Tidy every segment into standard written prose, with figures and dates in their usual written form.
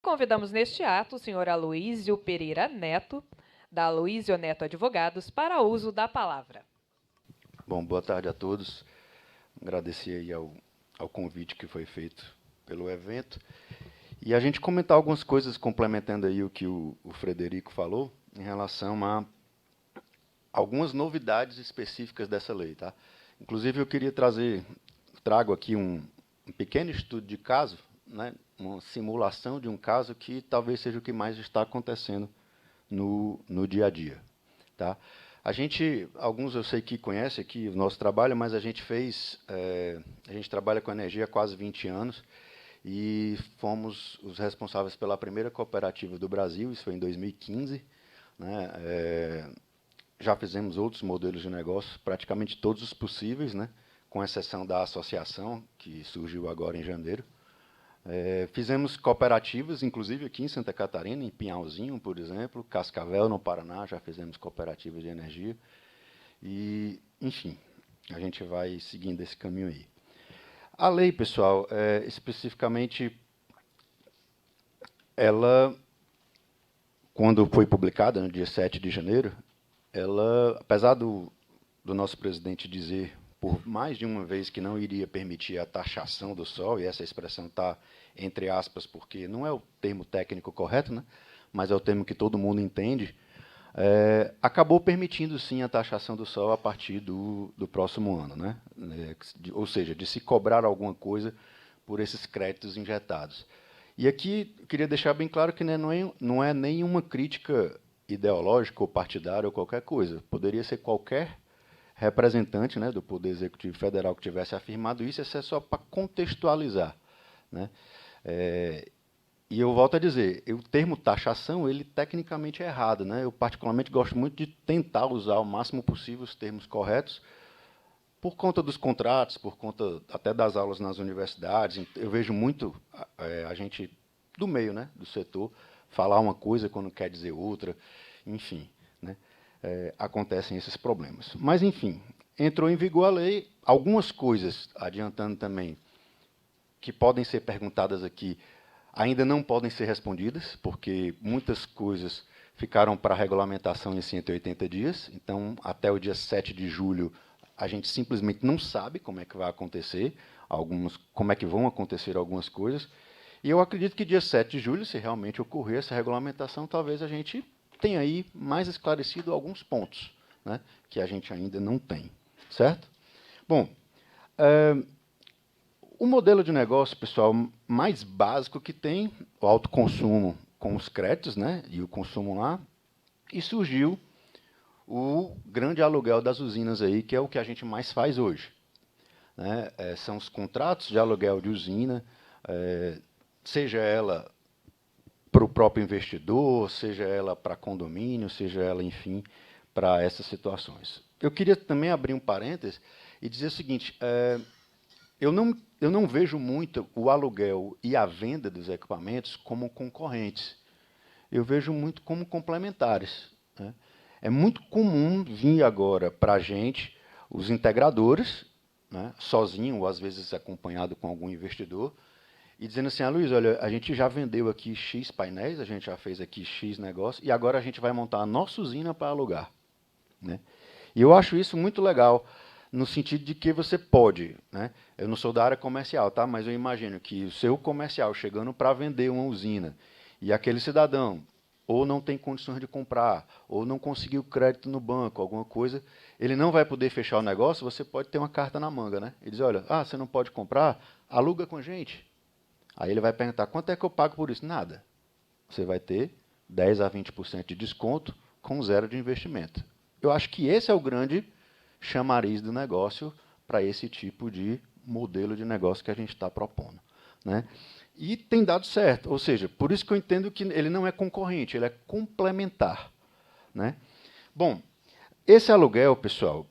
convidamos neste ato o senhor Aloísio Pereira Neto, da Aloísio Neto Advogados, para uso da palavra. Bom, boa tarde a todos. Agradecer aí ao convite que foi feito pelo evento. E a gente comentar algumas coisas, complementando aí o que o Frederico falou, em relação a algumas novidades específicas dessa lei. Tá? Inclusive, eu queria trago aqui um pequeno estudo de caso, né, uma simulação de um caso que talvez seja o que mais está acontecendo no dia a dia. Tá? Alguns eu sei que conhecem aqui o nosso trabalho, mas a gente trabalha com energia há quase 20 anos e fomos os responsáveis pela primeira cooperativa do Brasil, isso foi em 2015. Né? Já fizemos outros modelos de negócio, praticamente todos os possíveis, né? Com exceção da associação, que surgiu agora em janeiro. Fizemos cooperativas, inclusive aqui em Santa Catarina, em Pinhalzinho, por exemplo, Cascavel, no Paraná, já fizemos cooperativas de energia. E, enfim, a gente vai seguindo esse caminho aí. A lei, pessoal, especificamente, ela, quando foi publicada, no dia 7 de janeiro, ela, apesar do nosso presidente dizer por mais de uma vez que não iria permitir a taxação do sol, e essa expressão está entre aspas, porque não é o termo técnico correto, né? Mas é o termo que todo mundo entende, acabou permitindo, sim, a taxação do sol a partir do próximo ano. Né? Ou seja, de se cobrar alguma coisa por esses créditos injetados. E aqui eu queria deixar bem claro que não é nenhuma crítica ideológica ou partidária ou qualquer coisa. Poderia ser qualquer representante, né, do Poder Executivo Federal que tivesse afirmado isso é só para contextualizar. Né? E eu volto a dizer, o termo taxação, ele tecnicamente é errado. Né? Eu, particularmente, gosto muito de tentar usar o máximo possível os termos corretos, por conta dos contratos, por conta até das aulas nas universidades. Eu vejo muito a gente do meio, né, do setor, falar uma coisa quando quer dizer outra, enfim. Né? Acontecem esses problemas. Mas, enfim, entrou em vigor a lei, algumas coisas, adiantando também, que podem ser perguntadas aqui, ainda não podem ser respondidas, porque muitas coisas ficaram para regulamentação em 180 dias, então, até o dia 7 de julho, a gente simplesmente não sabe como é que vai acontecer, como é que vão acontecer algumas coisas, e eu acredito que dia 7 de julho, se realmente ocorrer essa regulamentação, talvez a gente tem aí mais esclarecido alguns pontos, né, que a gente ainda não tem. Certo? Bom, o modelo de negócio, pessoal, mais básico que tem, o autoconsumo com os créditos, né, e o consumo lá, e surgiu o grande aluguel das usinas, aí, que é o que a gente mais faz hoje. Né? São os contratos de aluguel de usina, seja ela para o próprio investidor, seja ela para condomínio, seja ela, enfim, para essas situações. Eu queria também abrir um parênteses e dizer o seguinte, eu não vejo muito o aluguel e a venda dos equipamentos como concorrentes. Eu vejo muito como complementares. Né? É muito comum vir agora para a gente os integradores, né, sozinho ou às vezes acompanhado com algum investidor, e dizendo assim, Luiz, olha, a gente já vendeu aqui X painéis, a gente já fez aqui X negócio, e agora a gente vai montar a nossa usina para alugar. Né? E eu acho isso muito legal, no sentido de que você pode, né? Eu não sou da área comercial, tá? Mas eu imagino que o seu comercial chegando para vender uma usina, e aquele cidadão ou não tem condições de comprar, ou não conseguiu crédito no banco, alguma coisa, ele não vai poder fechar o negócio, você pode ter uma carta na manga. Né? Ele diz, olha, você não pode comprar? Aluga com a gente. Aí ele vai perguntar, quanto é que eu pago por isso? Nada. Você vai ter 10% a 20% de desconto com zero de investimento. Eu acho que esse é o grande chamariz do negócio para esse tipo de modelo de negócio que a gente está propondo. Né? E tem dado certo. Ou seja, por isso que eu entendo que ele não é concorrente, ele é complementar. Né? Bom, esse aluguel, pessoal,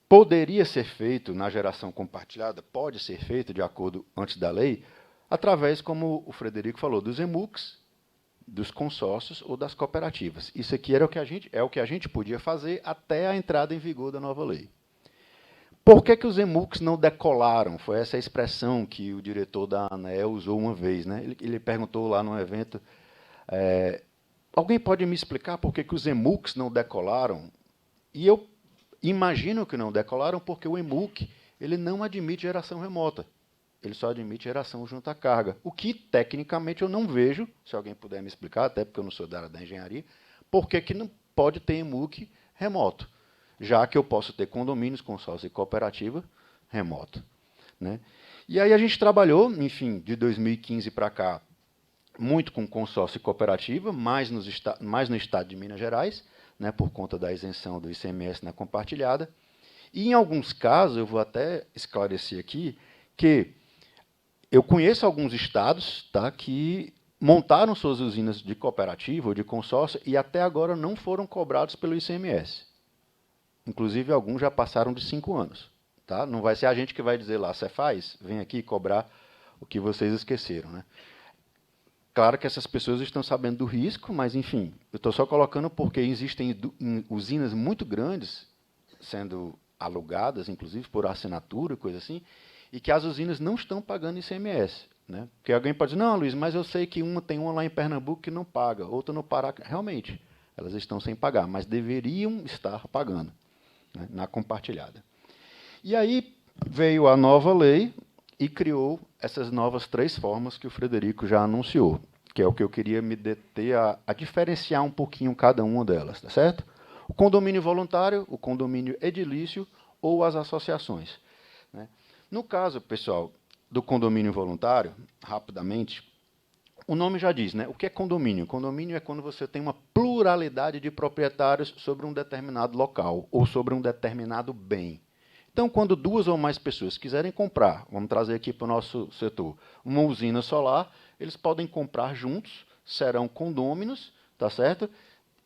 poderia ser feito na geração compartilhada, pode ser feito, de acordo antes da lei, através, como o Frederico falou, dos EMUCs, dos consórcios ou das cooperativas. Isso aqui é o que a gente podia fazer até a entrada em vigor da nova lei. Por que os EMUCs não decolaram? Foi essa a expressão que o diretor da ANEEL usou uma vez. Né? Ele perguntou lá no evento, alguém pode me explicar por que os EMUCs não decolaram? E eu imagino que não decolaram porque o EMUC ele não admite geração remota. Ele só admite geração junto à carga. O que, tecnicamente, eu não vejo, se alguém puder me explicar, até porque eu não sou da área da engenharia, por que não pode ter EMUC remoto, já que eu posso ter condomínios, consórcio e cooperativa remoto. Né? E aí a gente trabalhou, enfim, de 2015 para cá, muito com consórcio e cooperativa, mais no estado de Minas Gerais, né, por conta da isenção do ICMS na compartilhada. E, em alguns casos, eu vou até esclarecer aqui, que eu conheço alguns estados, tá, que montaram suas usinas de cooperativa ou de consórcio e até agora não foram cobrados pelo ICMS. Inclusive, alguns já passaram de 5 anos. Tá? Não vai ser a gente que vai dizer lá, você faz, vem aqui cobrar o que vocês esqueceram. Né? Claro que essas pessoas estão sabendo do risco, mas, enfim, eu estou só colocando porque existem usinas muito grandes sendo alugadas, inclusive, por assinatura, coisa assim, e que as usinas não estão pagando ICMS. Né? Porque alguém pode dizer, não, Luiz, mas eu sei que tem uma lá em Pernambuco que não paga, outra no Pará. Realmente, elas estão sem pagar, mas deveriam estar pagando, né, na compartilhada. E aí veio a nova lei e criou essas novas 3 formas que o Frederico já anunciou, que é o que eu queria me deter a diferenciar um pouquinho cada uma delas, tá certo? O condomínio voluntário, o condomínio edilício ou as associações. Né? No caso, pessoal, do condomínio voluntário, rapidamente, o nome já diz, né? O que é condomínio? Condomínio é quando você tem uma pluralidade de proprietários sobre um determinado local ou sobre um determinado bem. Então, quando 2 ou mais pessoas quiserem comprar, vamos trazer aqui para o nosso setor, uma usina solar, eles podem comprar juntos, serão condôminos, tá certo?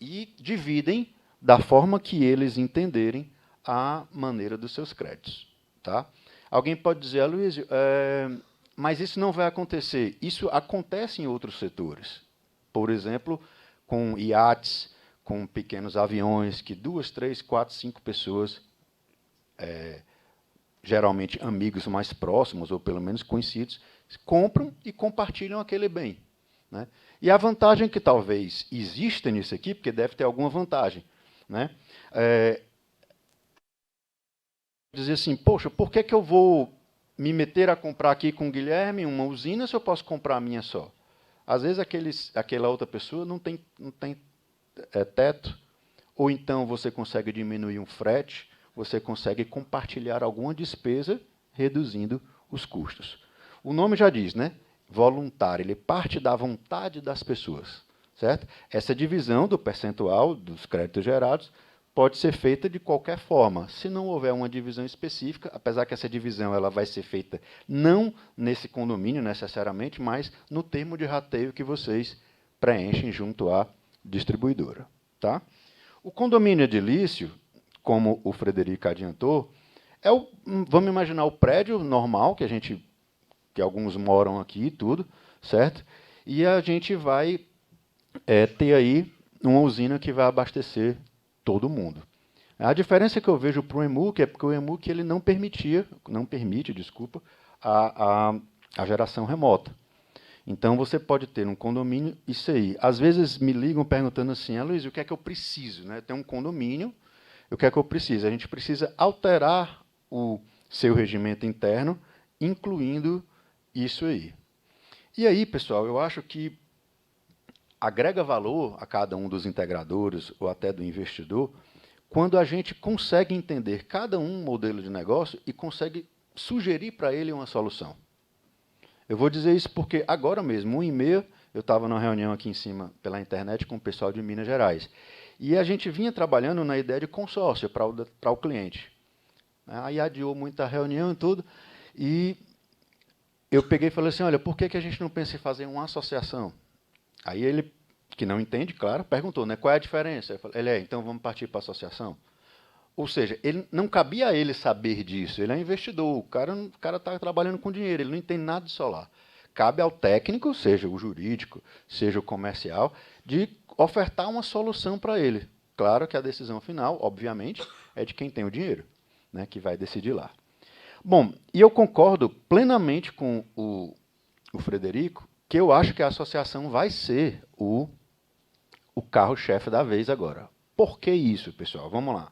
E dividem da forma que eles entenderem a maneira dos seus créditos. Tá? Alguém pode dizer, Aloysio, mas isso não vai acontecer. Isso acontece em outros setores. Por exemplo, com iates, com pequenos aviões, que 2, 3, 4, 5 pessoas, geralmente amigos mais próximos, ou pelo menos conhecidos, compram e compartilham aquele bem. Né? E a vantagem que talvez exista nisso aqui, porque deve ter alguma vantagem, né? Dizer assim, poxa, por que eu vou me meter a comprar aqui com o Guilherme uma usina se eu posso comprar a minha só? Às vezes aquela outra pessoa não tem teto, ou então você consegue diminuir um frete, você consegue compartilhar alguma despesa, reduzindo os custos. O nome já diz, né? Voluntário, ele parte da vontade das pessoas. Certo? Essa divisão do percentual dos créditos gerados pode ser feita de qualquer forma. Se não houver uma divisão específica, apesar que essa divisão ela vai ser feita não nesse condomínio necessariamente, mas no termo de rateio que vocês preenchem junto à distribuidora. Tá? O condomínio edilício, como o Frederico adiantou, vamos imaginar o prédio normal, que alguns moram aqui e tudo, certo? E a gente vai ter aí uma usina que vai abastecer todo mundo. A diferença que eu vejo para o EMUC é porque o EMUC ele não permite, a geração remota. Então, você pode ter um condomínio isso aí. Às vezes me ligam perguntando assim, Luiz, o que é que eu preciso? Né? Tem um condomínio, o que é que eu preciso? A gente precisa alterar o seu regimento interno, incluindo isso aí. E aí, pessoal, eu acho que agrega valor a cada um dos integradores ou até do investidor quando a gente consegue entender cada um modelo de negócio e consegue sugerir para ele uma solução. Eu vou dizer isso porque agora mesmo, 1h30, eu estava numa reunião aqui em cima pela internet com o pessoal de Minas Gerais. E a gente vinha trabalhando na ideia de consórcio para o cliente. Aí adiou muita reunião e tudo. E eu peguei e falei assim, olha, por que a gente não pensa em fazer uma associação? Aí ele, que não entende, claro, perguntou, né, qual é a diferença? Eu falei, então vamos partir para a associação? Ou seja, não cabia a ele saber disso, ele é investidor, o cara está trabalhando com dinheiro, ele não entende nada de solar. Cabe ao técnico, seja o jurídico, seja o comercial, de ofertar uma solução para ele. Claro que a decisão final, obviamente, é de quem tem o dinheiro. né, que vai decidir lá. Bom, e eu concordo plenamente com o Frederico, que eu acho que a associação vai ser o carro-chefe da vez agora. Por que isso, pessoal? Vamos lá.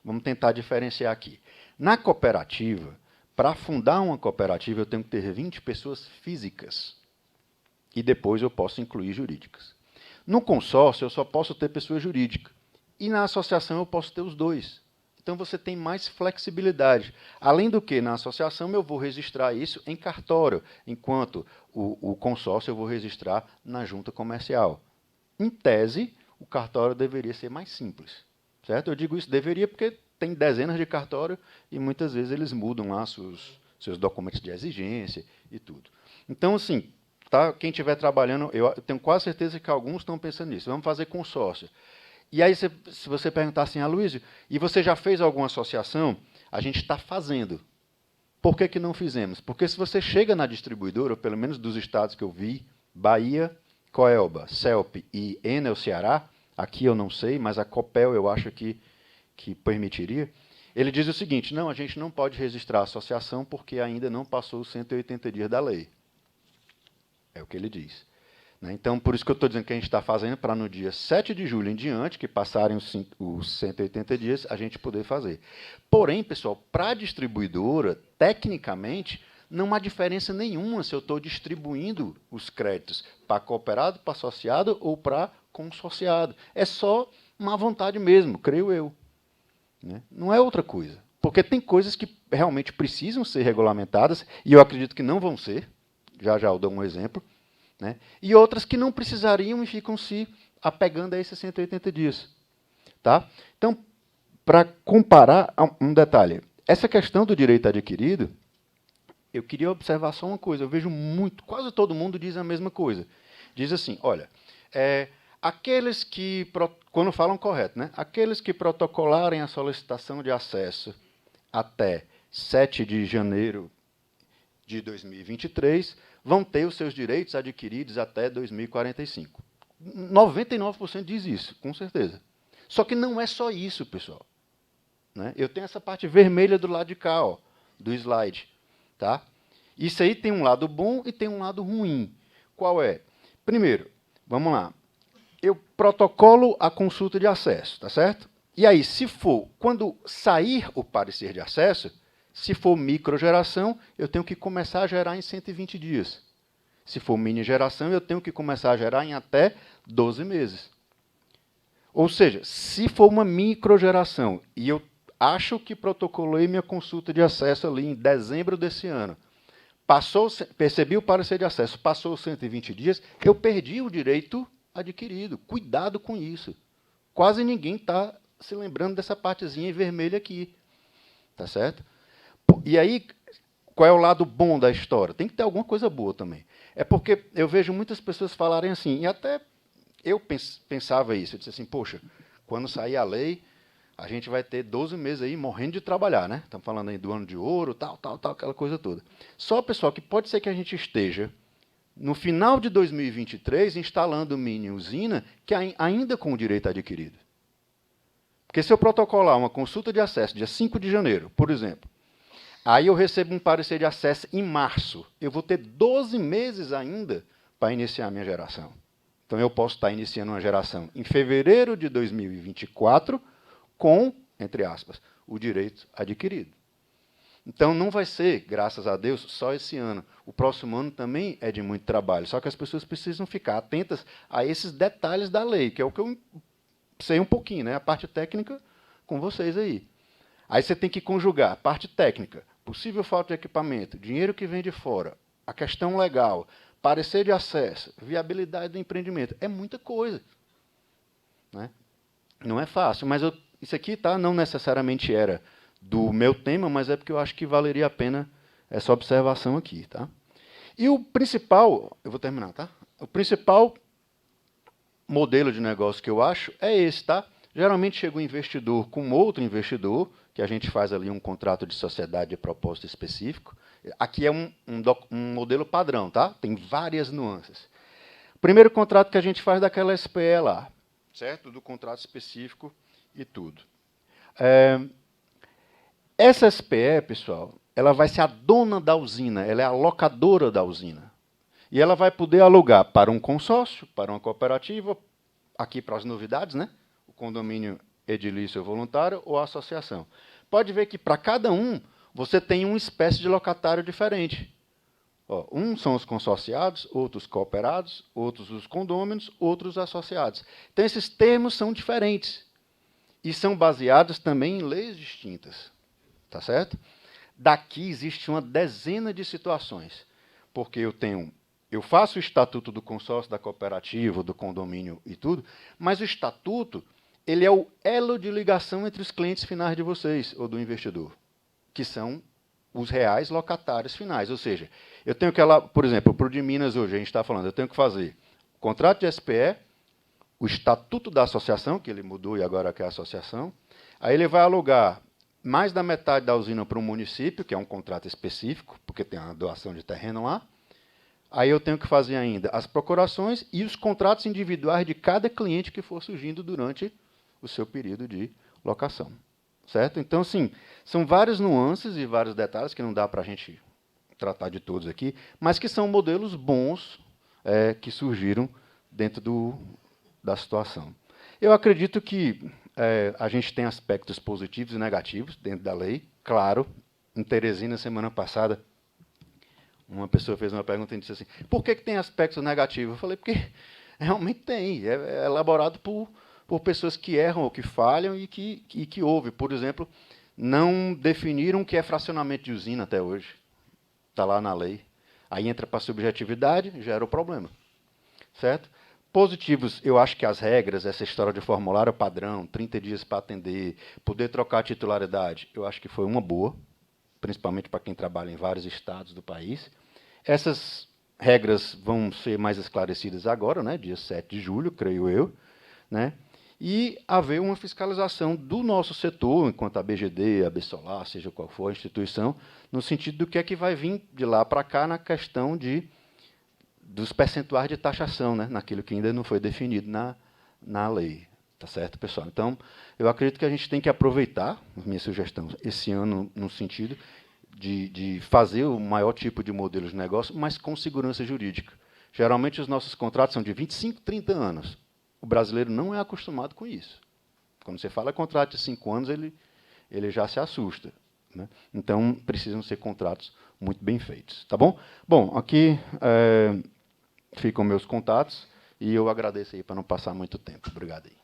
Vamos tentar diferenciar aqui. Na cooperativa, para fundar uma cooperativa, eu tenho que ter 20 pessoas físicas. E depois eu posso incluir jurídicas. No consórcio, eu só posso ter pessoa jurídica. E na associação, eu posso ter os dois. Então, você tem mais flexibilidade. Além do que, na associação, eu vou registrar isso em cartório, enquanto o consórcio eu vou registrar na junta comercial. Em tese, o cartório deveria ser mais simples. Certo? Eu digo isso deveria porque tem dezenas de cartórios e muitas vezes eles mudam lá seus documentos de exigência e tudo. Então, assim, tá, quem estiver trabalhando, eu tenho quase certeza que alguns estão pensando nisso. Vamos fazer consórcio. E aí, se você perguntar assim, Luísio, e você já fez alguma associação? A gente está fazendo. Por que não fizemos? Porque se você chega na distribuidora, ou pelo menos dos estados que eu vi, Bahia, Coelba, CELP e Enel Ceará, aqui eu não sei, mas a Copel eu acho que permitiria, ele diz o seguinte, não, a gente não pode registrar a associação porque ainda não passou os 180 dias da lei. É o que ele diz. Então, por isso que eu estou dizendo que a gente está fazendo para no dia 7 de julho em diante, que passarem os 180 dias, a gente poder fazer. Porém, pessoal, para a distribuidora, tecnicamente, não há diferença nenhuma se eu estou distribuindo os créditos para cooperado, para associado ou para consorciado. É só má vontade mesmo, creio eu. Não é outra coisa. Porque tem coisas que realmente precisam ser regulamentadas, e eu acredito que não vão ser, já eu dou um exemplo, e outras que não precisariam e ficam se apegando a esses 180 dias. Tá? Então, para comparar, um detalhe. Essa questão do direito adquirido, eu queria observar só uma coisa. Eu vejo quase todo mundo diz a mesma coisa. Diz assim, olha, aqueles que, quando falam correto, aqueles que protocolarem a solicitação de acesso até 7 de janeiro de 2023 vão ter os seus direitos adquiridos até 2045. 99% diz isso, com certeza. Só que não é só isso, pessoal. Eu tenho essa parte vermelha do lado de cá, ó, do slide. Tá? Isso aí tem um lado bom e tem um lado ruim. Qual é? Primeiro, vamos lá. Eu protocolo a consulta de acesso, tá certo? E aí, se for, quando sair o parecer de acesso, se for microgeração, eu tenho que começar a gerar em 120 dias. Se for mini geração, eu tenho que começar a gerar em até 12 meses. Ou seja, se for uma microgeração, e eu acho que protocolei minha consulta de acesso ali em dezembro desse ano, percebi o parecer de acesso, passou os 120 dias, eu perdi o direito adquirido. Cuidado com isso. Quase ninguém está se lembrando dessa partezinha vermelha aqui. Tá certo? E aí, qual é o lado bom da história? Tem que ter alguma coisa boa também. É porque eu vejo muitas pessoas falarem assim, e até eu pensava isso, eu disse assim, poxa, quando sair a lei, a gente vai ter 12 meses aí morrendo de trabalhar, né? Estamos falando aí do ano de ouro, tal, aquela coisa toda. Só, pessoal, que pode ser que a gente esteja, no final de 2023, instalando mini usina, que ainda com o direito adquirido. Porque se eu protocolar uma consulta de acesso dia 5 de janeiro, por exemplo, aí eu recebo um parecer de acesso em março. Eu vou ter 12 meses ainda para iniciar a minha geração. Então, eu posso estar iniciando uma geração em fevereiro de 2024 com, entre aspas, o direito adquirido. Então, não vai ser, graças a Deus, só esse ano. O próximo ano também é de muito trabalho. Só que as pessoas precisam ficar atentas a esses detalhes da lei, que é o que eu sei um pouquinho, a parte técnica com vocês aí. Aí você tem que conjugar a parte técnica, possível falta de equipamento, dinheiro que vem de fora, a questão legal, parecer de acesso, viabilidade do empreendimento. É muita coisa. Não é fácil, mas isso aqui não necessariamente era do meu tema, mas é porque eu acho que valeria a pena essa observação aqui. Tá? E o principal, eu vou terminar, tá? O principal modelo de negócio que eu acho é esse, tá? Geralmente chega um investidor com outro investidor, que a gente faz ali um contrato de sociedade de propósito específico. Aqui é um modelo padrão, tá? Tem várias nuances. O primeiro contrato que a gente faz daquela SPE lá, certo? Do contrato específico e tudo. Essa SPE, pessoal, ela vai ser a dona da usina, ela é a locadora da usina. E ela vai poder alugar para um consórcio, para uma cooperativa, aqui para as novidades, né? O condomínio edilício voluntário ou a associação. Pode ver que para cada um você tem uma espécie de locatário diferente. Ó, uns são os consorciados, outros cooperados, outros os condôminos, outros associados. Então, esses termos são diferentes e são baseados também em leis distintas. Tá certo? Daqui existe uma dezena de situações, porque eu faço o estatuto do consórcio, da cooperativa, do condomínio e tudo, mas o estatuto ele é o elo de ligação entre os clientes finais de vocês ou do investidor, que são os reais locatários finais. Ou seja, eu tenho que, por exemplo, para o de Minas hoje, a gente está falando, eu tenho que fazer o contrato de SPE, o estatuto da associação, que ele mudou e agora quer a associação, aí ele vai alugar mais da metade da usina para um município, que é um contrato específico, porque tem uma doação de terreno lá. Aí eu tenho que fazer ainda as procurações e os contratos individuais de cada cliente que for surgindo durante o seu período de locação. Certo? Então, sim, são várias nuances e vários detalhes que não dá para a gente tratar de todos aqui, mas que são modelos bons que surgiram dentro da situação. Eu acredito que a gente tem aspectos positivos e negativos dentro da lei, claro. Em Teresina, semana passada, uma pessoa fez uma pergunta e disse assim, por que tem aspectos negativos? Eu falei, porque realmente tem. É elaborado por pessoas que erram ou que falham e que houve. Por exemplo, não definiram o que é fracionamento de usina até hoje. Está lá na lei. Aí entra para a subjetividade, gera o problema. Certo? Positivos, eu acho que as regras, essa história de formulário padrão, 30 dias para atender, poder trocar a titularidade, eu acho que foi uma boa, principalmente para quem trabalha em vários estados do país. Essas regras vão ser mais esclarecidas agora, né, dia 7 de julho, creio eu, né, e haver uma fiscalização do nosso setor, enquanto a BGD, a BSolar, seja qual for a instituição, no sentido do que é que vai vir de lá para cá na questão dos percentuais de taxação, né, naquilo que ainda não foi definido na lei. Tá certo, pessoal? Então, eu acredito que a gente tem que aproveitar, minha sugestão, esse ano, no sentido de fazer o maior tipo de modelo de negócio, mas com segurança jurídica. Geralmente, os nossos contratos são de 25, 30 anos. O brasileiro não é acostumado com isso. Quando você fala contrato de 5 anos, ele já se assusta. Né? Então, precisam ser contratos muito bem feitos. Tá bom? Bom, aqui ficam meus contatos e eu agradeço aí para não passar muito tempo. Obrigado aí.